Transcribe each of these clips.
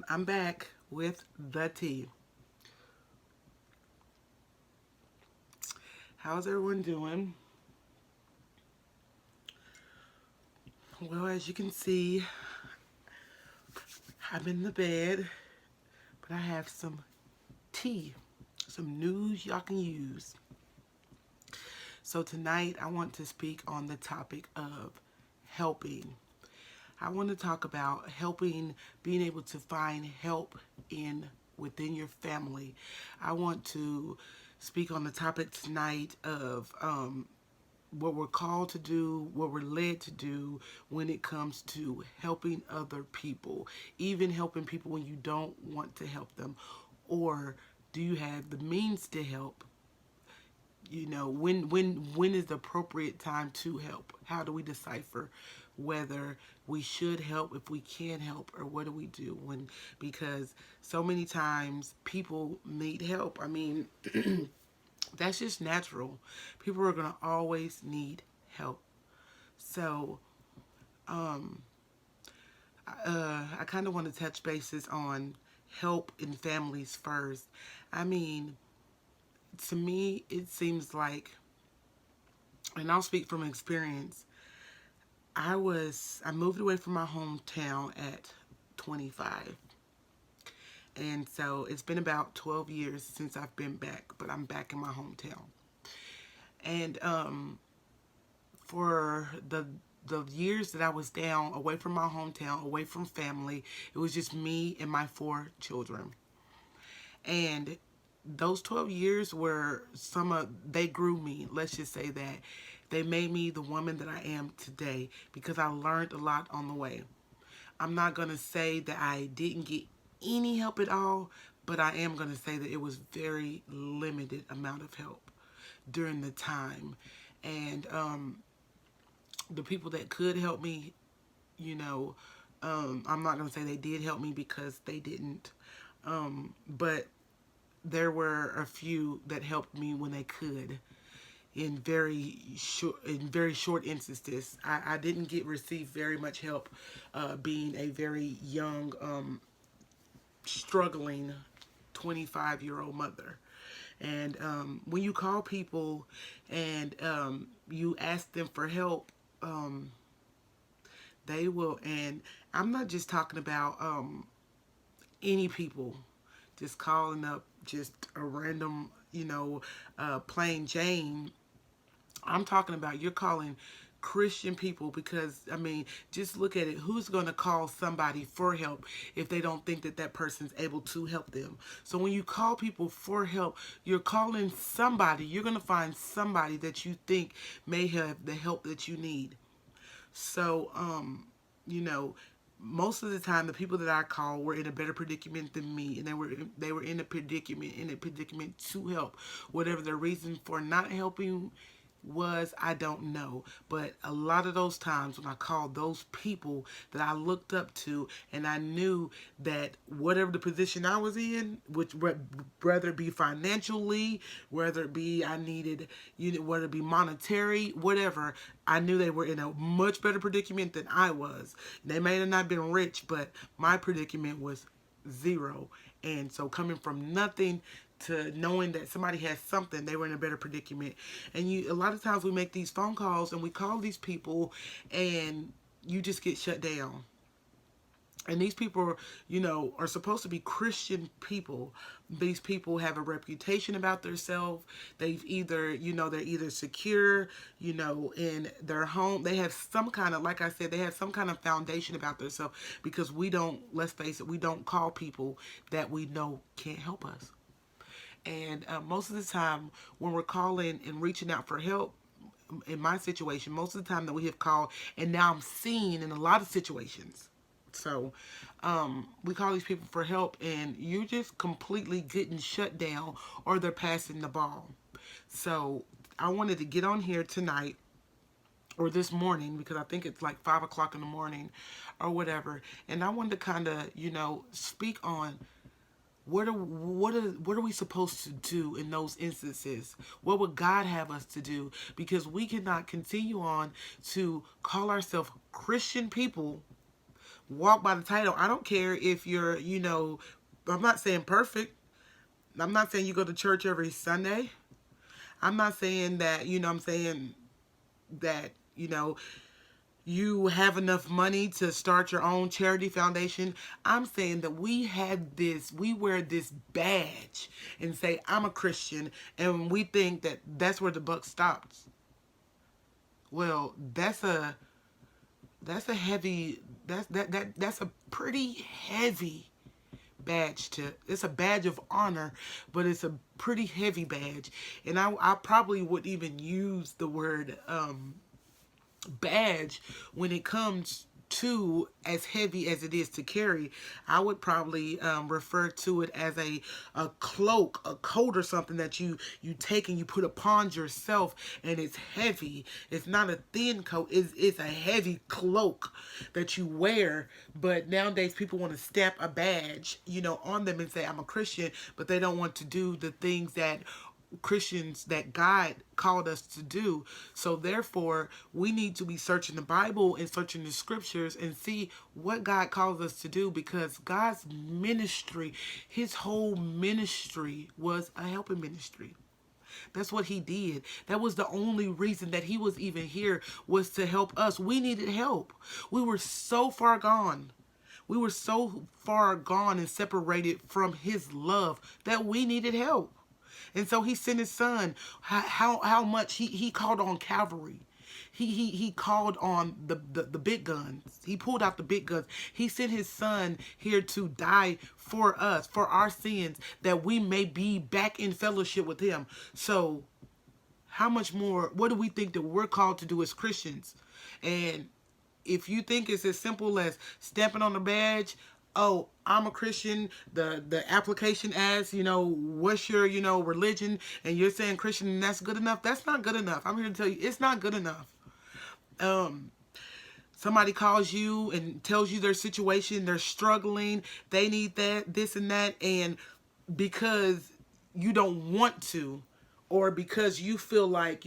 I'm back with the tea. How's everyone doing? Well, as you can see, I'm in the bed, but I have some tea, some news y'all can use. So tonight, I want to speak on the topic of helping. I want to talk about helping, being able to find help in within your family. I want to speak on the topic tonight of what we're called to do, what we're led to do when it comes to helping other people, even helping people when you don't want to help them, or do you have the means to help? When is the appropriate time to help? How do we decipher whether we should help, if we can help, or what do we do when, because so many times people need help. I mean, that's just natural. People are going to always need help. So, I kind of want to touch bases on help in families first. I mean, to me, it seems like, and I'll speak from experience, I moved away from my hometown at 25. And so it's been about 12 years since I've been back, but I'm back in my hometown. And for the years that I was down, away from my hometown, away from family, it was just me and my four children. And those 12 years were they grew me. Let's just say that. They made me the woman that I am today because I learned a lot on the way. I'm not going to say that I didn't get any help at all, but I am going to say that it was very limited amount of help during the time. And the people that could help me, you know, I'm not going to say they did help me because they didn't. But there were a few that helped me when they could in very short instances. I didn't get receive very much help being a very young struggling 25-year-old mother. And when you call people and you ask them for help, they will. And I'm not just talking about any people just calling up just a random, plain Jane. I'm talking about you're calling Christian people because, I mean, just look at it. Who's going to call somebody for help if they don't think that that person's able to help them? So when you call people for help, you're calling somebody. You're going to find somebody that you think may have the help that you need. So, you know, most of the time the people that I call were in a better predicament than me, and they were in a predicament to help. Whatever their reason for not helping was, I don't know. But a lot of those times when I called those people that I looked up to, and I knew that whatever the position I was in, which whether it be financially, whether it be I needed, whether it be monetary, whatever, I knew they were in a much better predicament than I was. They may have not been rich, but my predicament was zero. And so coming from nothing to knowing that somebody has something, they were in a better predicament. And a lot of times we make these phone calls and we call these people and you just get shut down. And these people, are supposed to be Christian people. These people have a reputation about themselves. They're either secure, in their home. They have some kind of, like I said, they have some kind of foundation about themselves because let's face it, we don't call people that we know can't help us. And most of the time, when we're calling and reaching out for help, in my situation, most of the time that we have called, and now I'm seeing in a lot of situations. So we call these people for help, and you just completely getting shut down, or they're passing the ball. So I wanted to get on here tonight or this morning because I think it's like 5 o'clock in the morning or whatever, and I wanted to kind of speak on what are we supposed to do in those instances? What would God have us to do? Because we cannot continue on to call ourselves Christian people Walk by the title. I don't care if you're, I'm not saying perfect. I'm not saying you go to church every Sunday. I'm not saying that, I'm saying that, you have enough money to start your own charity foundation. I'm saying that we wear this badge and say, I'm a Christian, and we think that that's where the buck stops. Well, that's a heavy, that's a pretty heavy badge it's a badge of honor, but it's a pretty heavy badge. And I probably would even use the word badge when it comes to as heavy as it is to carry. I would probably refer to it as a cloak, a coat or something that you take and you put upon yourself, and it's heavy. It's not a thin coat. It's a heavy cloak that you wear. But nowadays people want to stamp a badge, on them and say, I'm a Christian, but they don't want to do the things that Christians that God called us to do. So therefore, we need to be searching the Bible and searching the scriptures and see what God calls us to do, because God's ministry, his whole ministry was a helping ministry. That's what he did. That was the only reason that he was even here, was to help us. We needed help. We were so far gone. We were so far gone and separated from his love that we needed help. And so he sent his son. How much he called on Calvary. He called on the big guns. He pulled out the big guns. He sent his son here to die for us, for our sins, that we may be back in fellowship with him. So how much more, what do we think that we're called to do as Christians? And if you think it's as simple as stamping on the badge, oh, I'm a Christian, the application asks, what's your, religion, and you're saying Christian, and that's good enough. That's not good enough. I'm here to tell you, it's not good enough. Somebody calls you and tells you their situation, they're struggling, they need that, this and that, and because you don't want to, or because you feel like,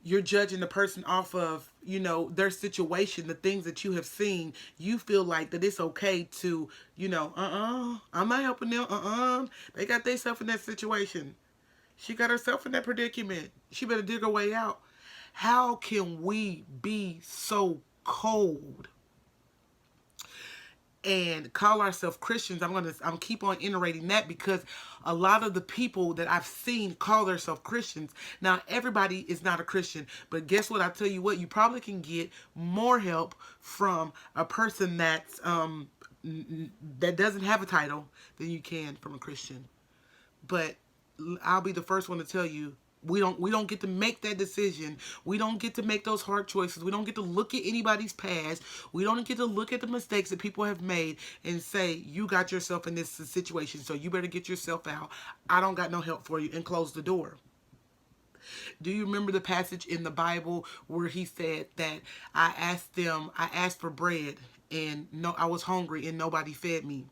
you're judging the person off of, their situation, the things that you have seen, you feel like that it's okay to, I'm not helping them, they got themselves in that situation. She got herself in that predicament. She better dig her way out. How can we be so cold and call ourselves Christians? I'm keep on iterating that, because a lot of the people that I've seen call themselves Christians. Now, everybody is not a Christian, but guess what? I tell you what, you probably can get more help from a person that doesn't have a title than you can from a Christian. But I'll be the first one to tell you, we don't get to make that decision. We don't get to make those hard choices. We don't get to look at anybody's past. We don't get to look at the mistakes that people have made and say, you got yourself in this situation, so you better get yourself out. I don't got no help for you, and close the door. Do you remember the passage in the Bible where he said that I asked for bread, and no, I was hungry and nobody fed me.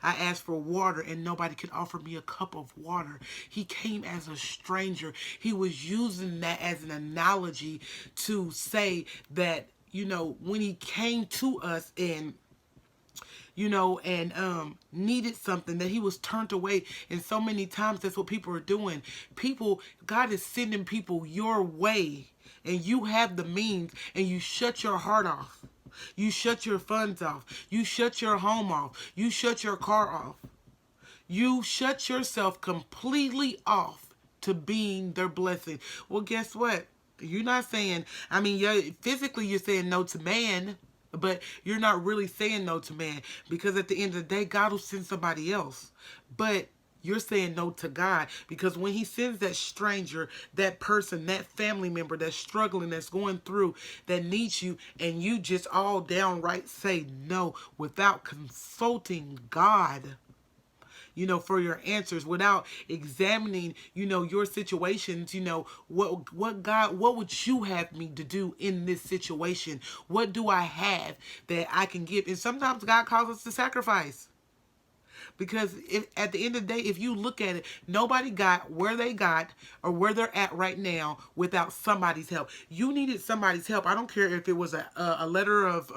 I asked for water and nobody could offer me a cup of water. He came as a stranger. He was using that as an analogy to say that, when he came to us and needed something, that he was turned away. And so many times that's what people are doing. God is sending people your way, and you have the means, and you shut your heart off. You shut your funds off. You shut your home off. You shut your car off. You shut yourself completely off to being their blessing. Well, guess what? You're not saying, physically you're saying no to man, but you're not really saying no to man, because at the end of the day, God will send somebody else. But you're saying no to God, because when he sends that stranger, that person, that family member that's struggling, that's going through, that needs you, and you just all downright say no without consulting God, for your answers, without examining, your situations, what would you have me to do in this situation? What do I have that I can give? And sometimes God calls us to sacrifice. Because at the end of the day, if you look at it, nobody got where they got or where they're at right now without somebody's help. You needed somebody's help. I don't care if it was a letter of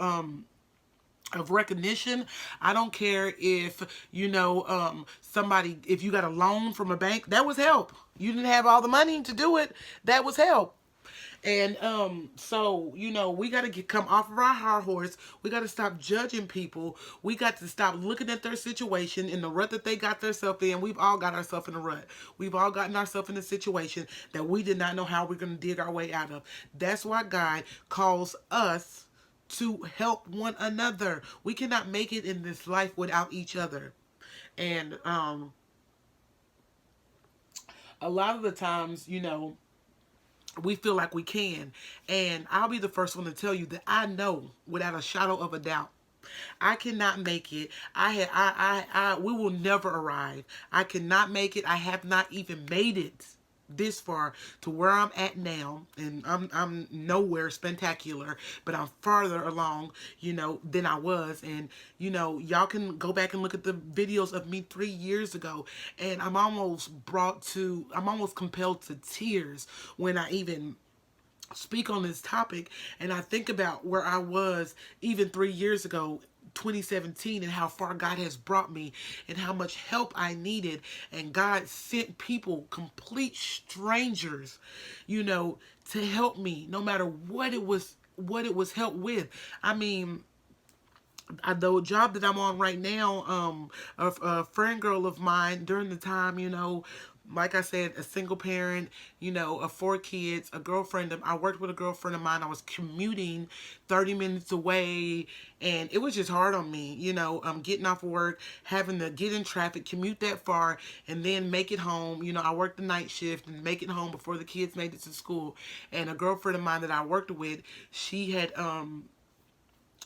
of recognition. I don't care if somebody, if you got a loan from a bank, that was help. You didn't have all the money to do it, that was help. And so we got to get come off of our high horse. We got to stop judging people. We got to stop looking at their situation in the rut that they got themselves in. We've all got ourselves in a rut. We've all gotten ourselves in a situation that we did not know how we're going to dig our way out of. That's why God calls us to help one another. We cannot make it in this life without each other. And a lot of the times, we feel like we can. And I'll be the first one to tell you that I know without a shadow of a doubt I cannot make it. We will never arrive. I cannot make it. I have not even made it this far to where I'm at now, and I'm nowhere spectacular, but I'm farther along, than I was. And y'all can go back and look at the videos of me 3 years ago, and I'm almost compelled to tears when I even speak on this topic, and I think about where I was even 3 years ago, 2017, and how far God has brought me and how much help I needed. And God sent people, complete strangers, to help me no matter what it was help with. I mean, the job that I'm on right now, a friend girl of mine during the time, like I said, a single parent, of 4 kids, a girlfriend. I worked with a girlfriend of mine. I was commuting 30 minutes away, and it was just hard on me, getting off of work, having to get in traffic, commute that far, and then make it home. I worked the night shift and make it home before the kids made it to school. And a girlfriend of mine that I worked with, she had,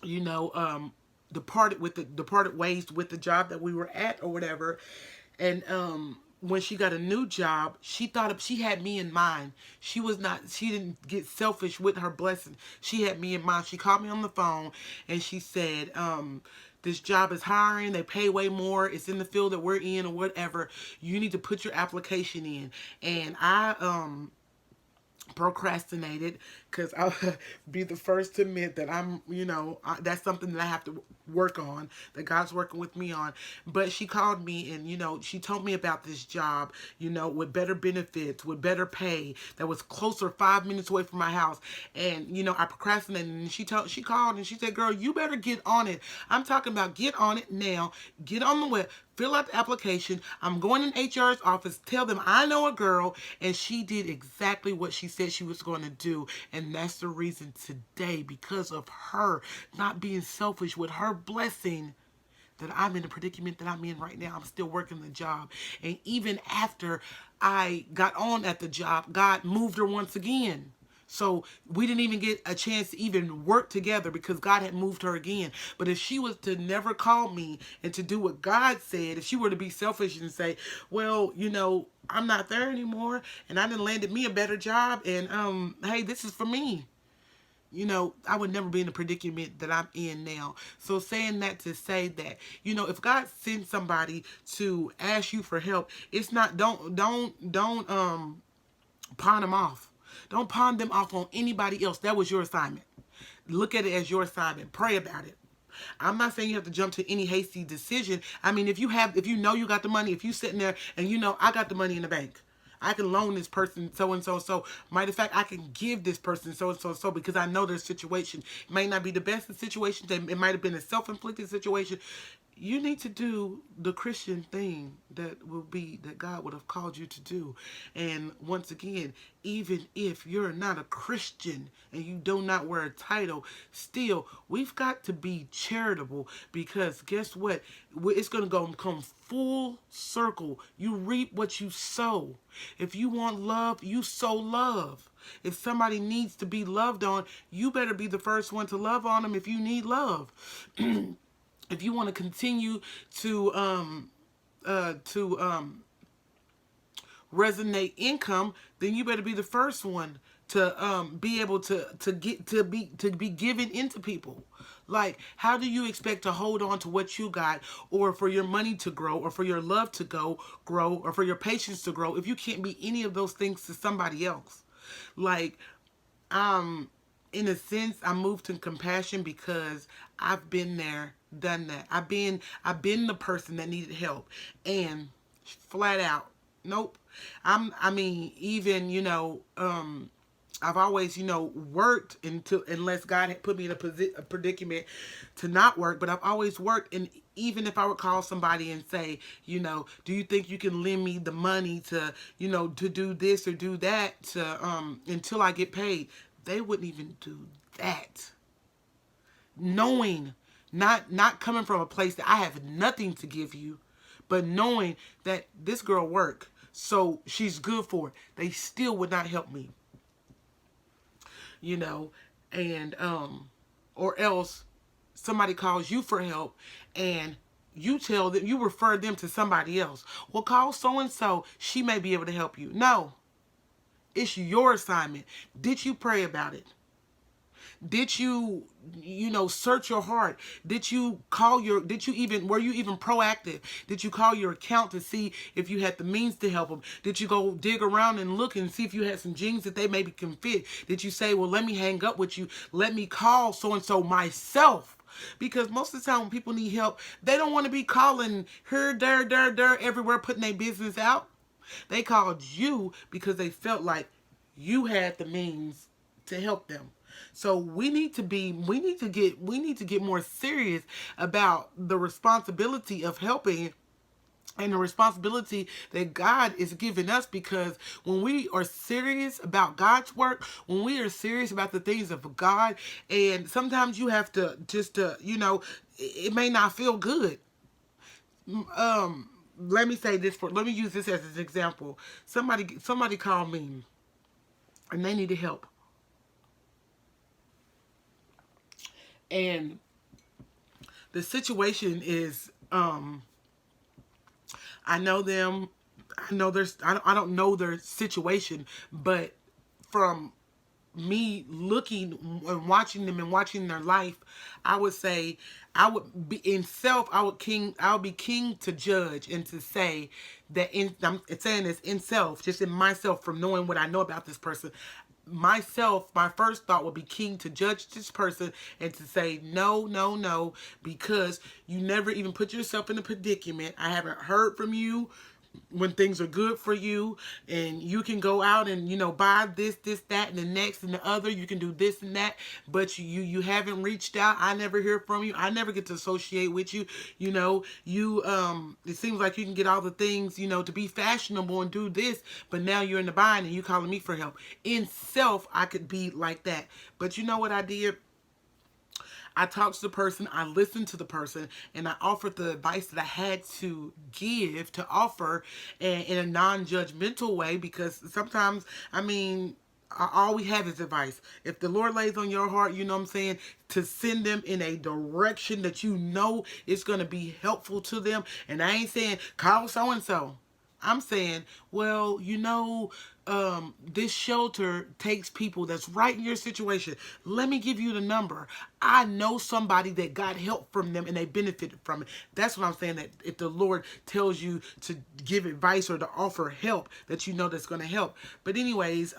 you know, um, departed ways with the job that we were at or whatever. And when she got a new job, she thought she had me in mind. She didn't get selfish with her blessing. She had me in mind. She called me on the phone and she said, this job is hiring, they pay way more, it's in the field that we're in or whatever. You need to put your application in. And I procrastinated, because I'll be the first to admit that that's something that I have to work on, that God's working with me on. But she called me and, she told me about this job, with better benefits, with better pay, that was closer 5 minutes away from my house. And, I procrastinated, and she called and she said, girl, you better get on it. I'm talking about get on it now, get on the web, fill out the application. I'm going in HR's office, tell them I know a girl, and she did exactly what she said she was going to do. And that's the reason today, because of her not being selfish with her blessing, that I'm in the predicament that I'm in right now. I'm still working the job. And even after I got on at the job, God moved her once again. So we didn't even get a chance to even work together because God had moved her again. But if she was to never call me and to do what God said, if she were to be selfish and say, well, I'm not there anymore and I done landed me a better job, and hey, this is for me. I would never be in the predicament that I'm in now. So saying that to say that, if God sends somebody to ask you for help, it's not, don't pawn them off. Don't pawn them off on anybody else. That was your assignment. Look at it as your assignment. Pray about it. I'm not saying you have to jump to any hasty decision. I mean, if you know you got the money, if you sitting there and I got the money in the bank, I can loan this person so and so so. Matter of fact, I can give this person so and so so because I know their situation. It may not be the best of situations. It might have been a self-inflicted situation. You need to do the Christian thing that God would have called you to do. And once again, even if you're not a Christian and you do not wear a title, still, we've got to be charitable, because guess what? It's going to come full circle. You reap what you sow. If you want love, you sow love. If somebody needs to be loved on, you better be the first one to love on them if you need love. If you want to continue to resonate income, then you better be the first one to be able to be given into people. Like, how do you expect to hold on to what you got, or for your money to grow, or for your love to grow, or for your patience to grow, if you can't be any of those things to somebody else? Like, in a sense, I moved to compassion because I've been there, done that. I've been the person that needed help, and flat out, nope. I mean, even I've always, worked until unless God had put me in a predicament to not work. But I've always worked, and even if I would call somebody and say, do you think you can lend me the money to, to do this or do that to until I get paid, they wouldn't even do that, knowing not coming from a place that I have nothing to give you, but knowing that this girl work, so she's good for it. They still would not help me, you know, and or else somebody calls you for help and you tell them, you refer them to somebody else. Well, call so and so, she may be able to help you. No, it's your assignment. Did you pray about it? Did you, search your heart? Did you were you even proactive? Did you call your account to see if you had the means to help them? Did you go dig around and look and see if you had some jeans that they maybe can fit? Did you say, well, let me hang up with you. Let me call so-and-so myself. Because most of the time when people need help, they don't want to be calling here, there, everywhere, putting their business out. They called you because they felt like you had the means to help them. So we need to get more serious about the responsibility of helping and the responsibility that God is giving us, because when we are serious about God's work, when we are serious about the things of God, and sometimes you have to just it may not feel good. Let me say this let me use this as an example. Somebody called me and they needed help. And the situation is, I know them. I don't know their situation, but from me looking and watching them and watching their life, I would say I would be in self. I would be king to judge and to say that I'm saying this in self, just in myself, from knowing what I know about this person. Myself, my first thought would be king to judge this person and to say no, no, no, because you never even put yourself in a predicament. I haven't heard from you when things are good for you, and you can go out and buy this that and the next and the other. You can do this and that, but you haven't reached out. I never hear from you. I never get to associate with you. It seems like you can get all the things to be fashionable and do this, but now you're in the bind and you calling me for help. In self, I could be like that, but you know what I did? I talked to the person, I listened to the person, and I offered the advice that I had to give, to offer, and in a non-judgmental way, because sometimes, I mean, all we have is advice. If the Lord lays on your heart, you know what I'm saying, to send them in a direction that you know is going to be helpful to them. And I ain't saying, call so-and-so. I'm saying, well, this shelter takes people that's right in your situation. Let me give you the number. I know somebody that got help from them and they benefited from it. That's what I'm saying, that if the Lord tells you to give advice or to offer help, that that's going to help. But anyways,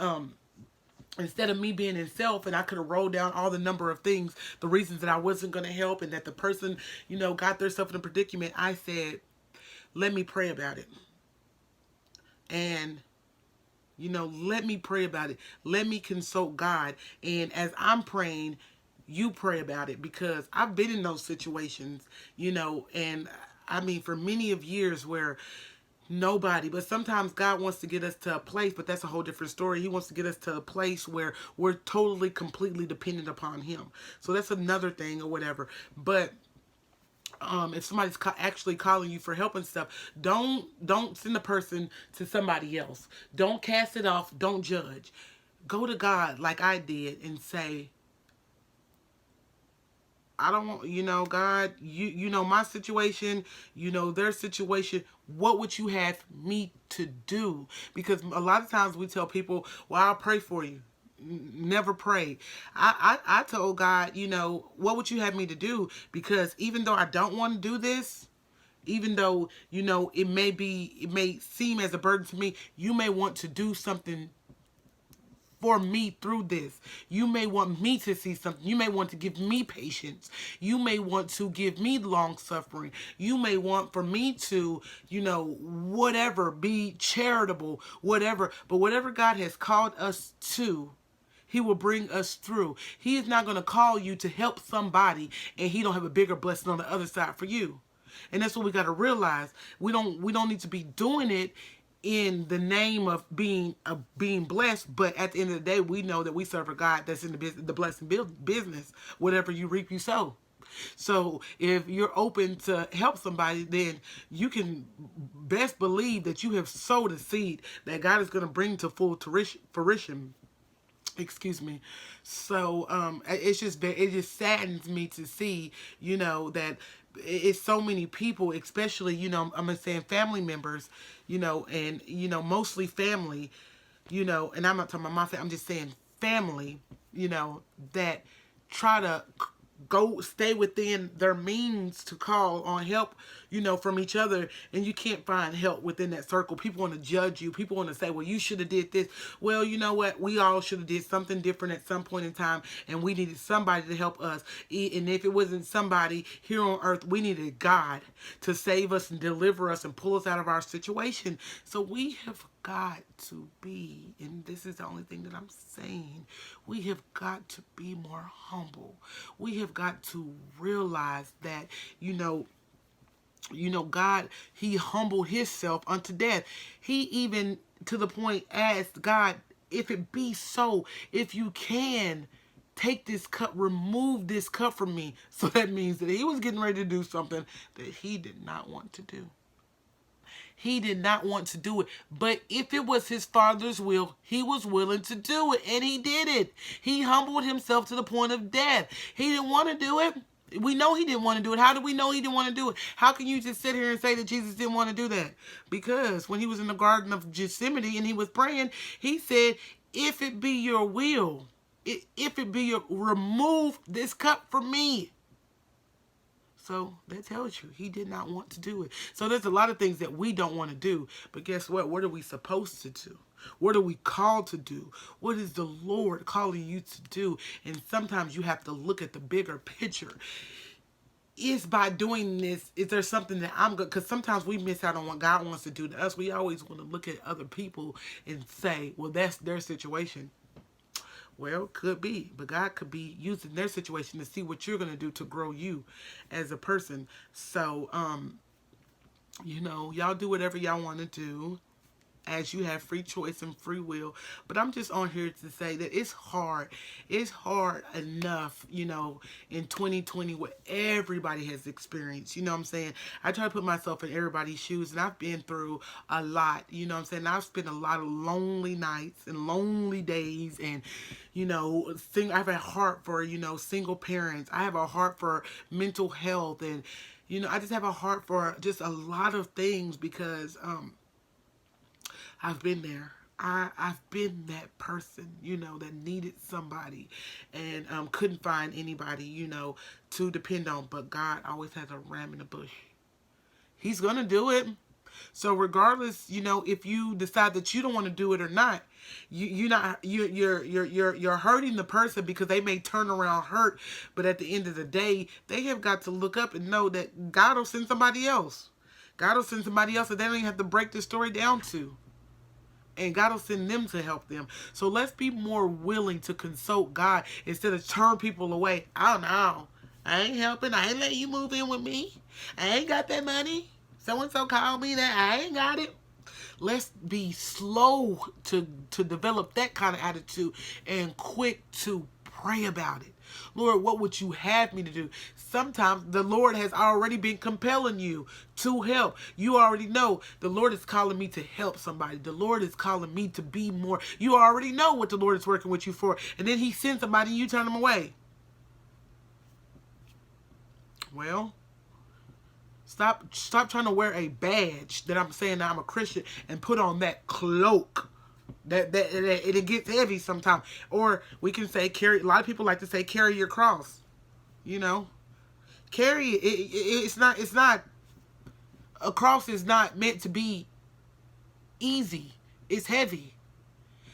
instead of me being in self, and I could have rolled down all the number of things, the reasons that I wasn't going to help and that the person, got themselves in a predicament, I said, let me pray about it. And let me pray about it. Let me consult God. And as I'm praying, you pray about it, because I've been in those situations, and I mean, for many of years where nobody, but sometimes God wants to get us to a place, but that's a whole different story. He wants to get us to a place where we're totally, completely dependent upon Him. So that's another thing or whatever. But if somebody's actually calling you for help and stuff, don't send the person to somebody else. Don't cast it off. Don't judge. Go to God like I did and say, I don't want, God, you know my situation, their situation. What would you have me to do? Because a lot of times we tell people, well, I'll pray for you. Never prayed. I told God, what would you have me to do? Because even though I don't want to do this, even though, it may seem as a burden to me, you may want to do something for me through this. You may want me to see something. You may want to give me patience. You may want to give me long suffering. You may want for me to, whatever, be charitable, whatever. But whatever God has called us to, he will bring us through. He is not going to call you to help somebody and he don't have a bigger blessing on the other side for you. And that's what we got to realize. We don't need to be doing it in the name of being blessed, but at the end of the day, we know that we serve a God that's in the blessing business. Whatever you reap, you sow. So if you're open to help somebody, then you can best believe that you have sowed a seed that God is going to bring to full fruition. Excuse me. So it just saddens me to see, that it's so many people, especially, I'm saying family members, and mostly family, and I'm not talking about my family, I'm just saying family, that try to go stay within their means to call on help, from each other, and you can't find help within that circle. People want to judge you. People want to say, well, you should have did this. Well, you know what? We all should have did something different at some point in time, and we needed somebody to help us. And if it wasn't somebody here on earth, we needed God to save us and deliver us and pull us out of our situation. So we have got to be, and this is the only thing that I'm saying, we have got to be more humble. We have got to realize that, God, he humbled himself unto death. He even to the point asked God, if it be so, if you can, take this cup, remove this cup from me. So that means that he was getting ready to do something that he did not want to do. He did not want to do it. But if it was his Father's will, he was willing to do it. And he did it. He humbled himself to the point of death. He didn't want to do it. We know he didn't want to do it. How do we know he didn't want to do it? How can you just sit here and say that Jesus didn't want to do that? Because when he was in the Garden of Gethsemane and he was praying, he said, if it be your will, if it be your, remove this cup from me. So that tells you he did not want to do it. So there's a lot of things that we don't want to do. But guess what? What are we supposed to do? What are we called to do? What is the Lord calling you to do? And sometimes you have to look at the bigger picture. Is by doing this, is there something that I'm good? Because sometimes we miss out on what God wants to do to us. We always want to look at other people and say, well, that's their situation. Well, could be, but God could be using their situation to see what you're going to do to grow you as a person. So, y'all do whatever y'all want to do, as you have free choice and free will. But I'm just on here to say that it's hard. It's hard enough, in 2020, what everybody has experienced. You know what I'm saying? I try to put myself in everybody's shoes, and I've been through a lot. You know what I'm saying? I've spent a lot of lonely nights and lonely days, and I have a heart for, single parents. I have a heart for mental health, and I just have a heart for just a lot of things because I've been there. I've been that person, that needed somebody and couldn't find anybody, to depend on. But God always has a ram in the bush. He's gonna do it. So regardless, if you decide that you don't want to do it or not, you're hurting the person because they may turn around hurt. But at the end of the day, they have got to look up and know that God will send somebody else. God will send somebody else that they don't even have to break the story down to. And God will send them to help them. So let's be more willing to consult God instead of turn people away. Oh no, I ain't helping. I ain't letting you move in with me. I ain't got that money. So-and-so called me that. I ain't got it. Let's be slow to develop that kind of attitude and quick to pray about it. Lord, what would you have me to do? Sometimes the Lord has already been compelling you to help. You already know the Lord is calling me to help somebody. The Lord is calling me to be more. You already know what the Lord is working with you for. And then he sends somebody and you turn them away. Well, stop trying to wear a badge that I'm saying that I'm a Christian and put on that cloak. That it gets heavy sometimes. Or we can say carry. A lot of people like to say carry your cross. Carry it. It's not. A cross is not meant to be easy. It's heavy.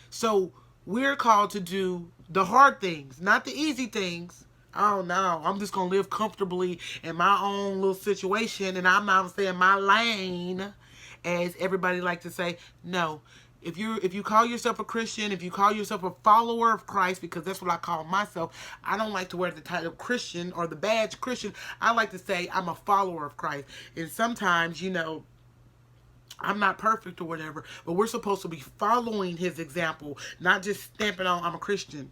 So We're called to do the hard things, not the easy things. Oh no, I'm just gonna live comfortably in my own little situation, and I'm not saying my lane, as everybody like to say. No, if you call yourself a Christian, if you call yourself a follower of Christ, because that's what I call myself. I don't like to wear the title Christian or the badge Christian. I like to say I'm a follower of Christ, and sometimes I'm not perfect or whatever, but we're supposed to be following his example, not just stamping on I'm a Christian.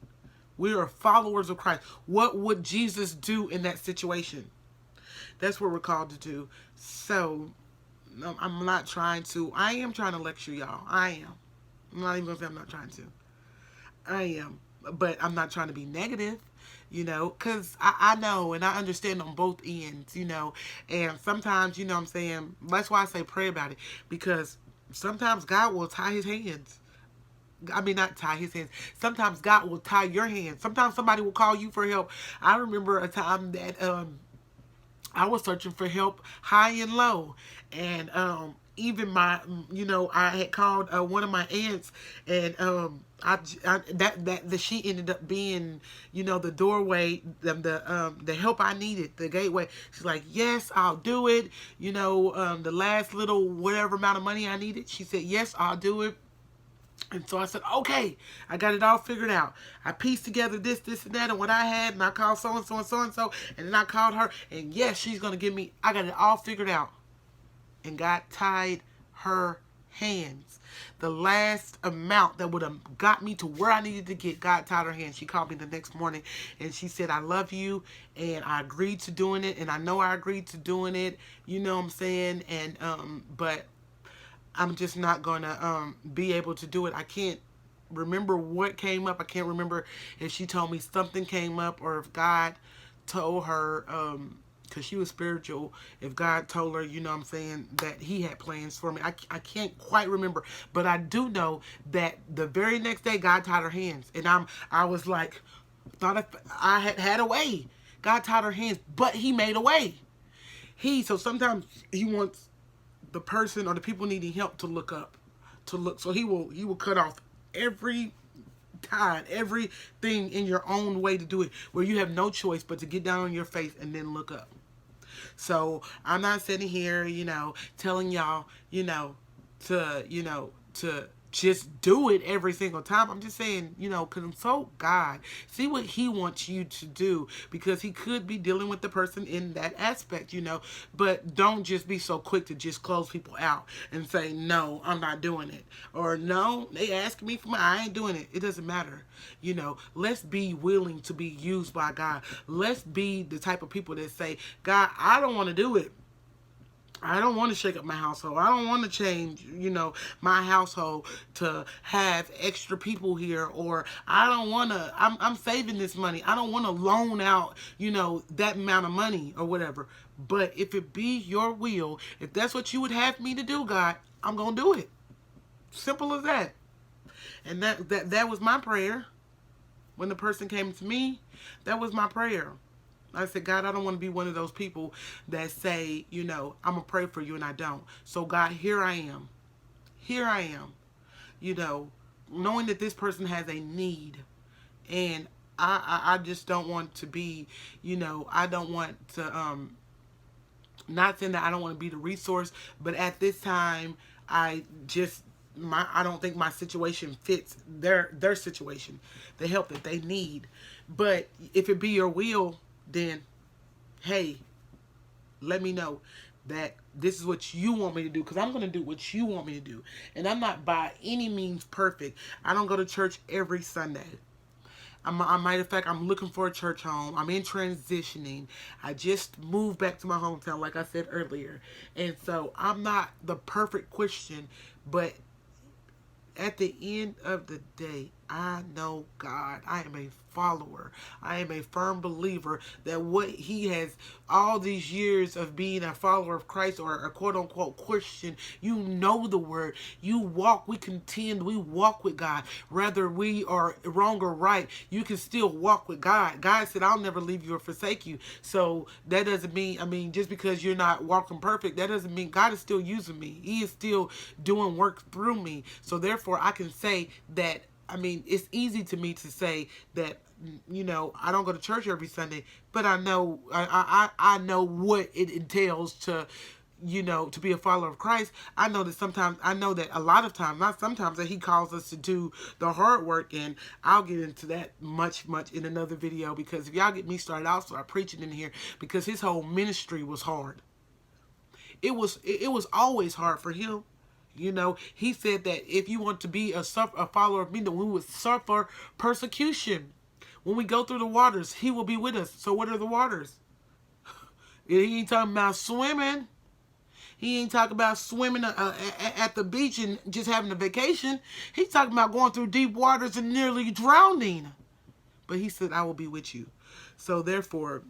We are followers of Christ. What would Jesus do in that situation? That's what we're called to do. So, no, I'm not trying to. I am trying to lecture y'all. I am. I'm not even going to say I'm not trying to. I am. But I'm not trying to be negative, because I know and I understand on both ends, and sometimes, what I'm saying, that's why I say pray about it, because sometimes God will tie his hands. I mean, not tie his hands. Sometimes God will tie your hands. Sometimes somebody will call you for help. I remember a time that I was searching for help high and low, and even I had called one of my aunts, and that she ended up being the doorway, the help I needed, the gateway. She's like, yes, I'll do it. The last little whatever amount of money I needed, she said, yes, I'll do it. And so I said, okay, I got it all figured out. I pieced together this, and that, and what I had, and I called so and so and so and so, and then I called her, and yes, she's gonna give me. I got it all figured out, and God tied her hands. The last amount that would have got me to where I needed to get, God tied her hands. She called me the next morning, and she said, I love you, and I agreed to doing it, and I know I agreed to doing it. You know what I'm saying? And but I'm just not gonna be able to do it. I can't remember what came up. I can't remember if she told me something came up or if God told her, because she was spiritual, if God told her, you know what I'm saying, that he had plans for me. I can't quite remember, but I do know that the very next day God tied her hands, and I was like, thought I had a way. God tied her hands, but he made a way. So sometimes he wants the person or the people needing help to look up, to look. So he will cut off every tide, everything in your own way to do it, where you have no choice but to get down on your face and then look up. So I'm not sitting here, telling y'all, to just do it every single time. I'm just saying, consult God. See what he wants you to do, because he could be dealing with the person in that aspect, but don't just be so quick to just close people out and say, no, I'm not doing it. Or no, they ask me for I ain't doing it. It doesn't matter. Let's be willing to be used by God. Let's be the type of people that say, God, I don't want to do it. I don't want to shake up my household. I don't want to change, my household to have extra people here. Or I don't want to, I'm saving this money. I don't want to loan out, that amount of money or whatever. But if it be your will, if that's what you would have me to do, God, I'm going to do it. Simple as that. And that was my prayer. When the person came to me, that was my prayer. I said, God, I don't want to be one of those people that say, I'm going to pray for you and I don't. So, God, here I am. Here I am, knowing that this person has a need. And I just don't want to be, I don't want to, not saying that I don't want to be the resource, but at this time, I don't think my situation fits their situation, the help that they need. But if it be your will, then hey, let me know that this is what you want me to do, because I'm going to do what you want me to do. And I'm not by any means perfect. I don't go to church every Sunday. Matter of fact, I'm looking for a church home. I'm in transitioning. I just moved back to my hometown, like I said earlier. And so I'm not the perfect Christian, but at the end of the day, I know God. I am a follower. I am a firm believer that what he has, all these years of being a follower of Christ or a quote unquote Christian, you know the word. You walk, we contend, we walk with God. Whether we are wrong or right, you can still walk with God. God said, I'll never leave you or forsake you. So that doesn't mean, just because you're not walking perfect, that doesn't mean God is still using me. He is still doing work through me. So therefore, I can say that I mean, it's easy to me to say that, I don't go to church every Sunday, but I know I know what it entails to, to be a follower of Christ. I know that a lot of times, not sometimes, that He calls us to do the hard work, and I'll get into that much in another video, because if y'all get me started, I'll start preaching in here, because His whole ministry was hard. It was always hard for Him. He said that if you want to be a follower of me, then we would suffer persecution. When we go through the waters, He will be with us. So what are the waters? He ain't talking about swimming. He ain't talking about swimming at the beach and just having a vacation. He's talking about going through deep waters and nearly drowning. But He said, I will be with you. So therefore,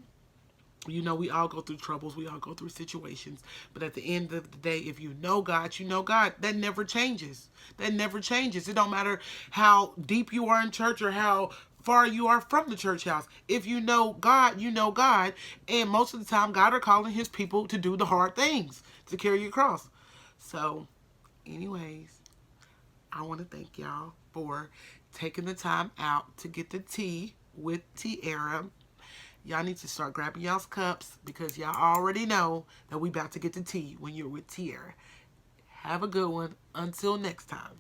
we all go through troubles. We all go through situations. But at the end of the day, if you know God, you know God. That never changes. That never changes. It don't matter how deep you are in church or how far you are from the church house. If you know God, you know God. And most of the time, God are calling His people to do the hard things, to carry your cross. So, anyways, I want to thank y'all for taking the time out to get the tea with Tiara. Y'all need to start grabbing y'all's cups, because y'all already know that we about to get the tea when you're with Tiara. Have a good one. Until next time.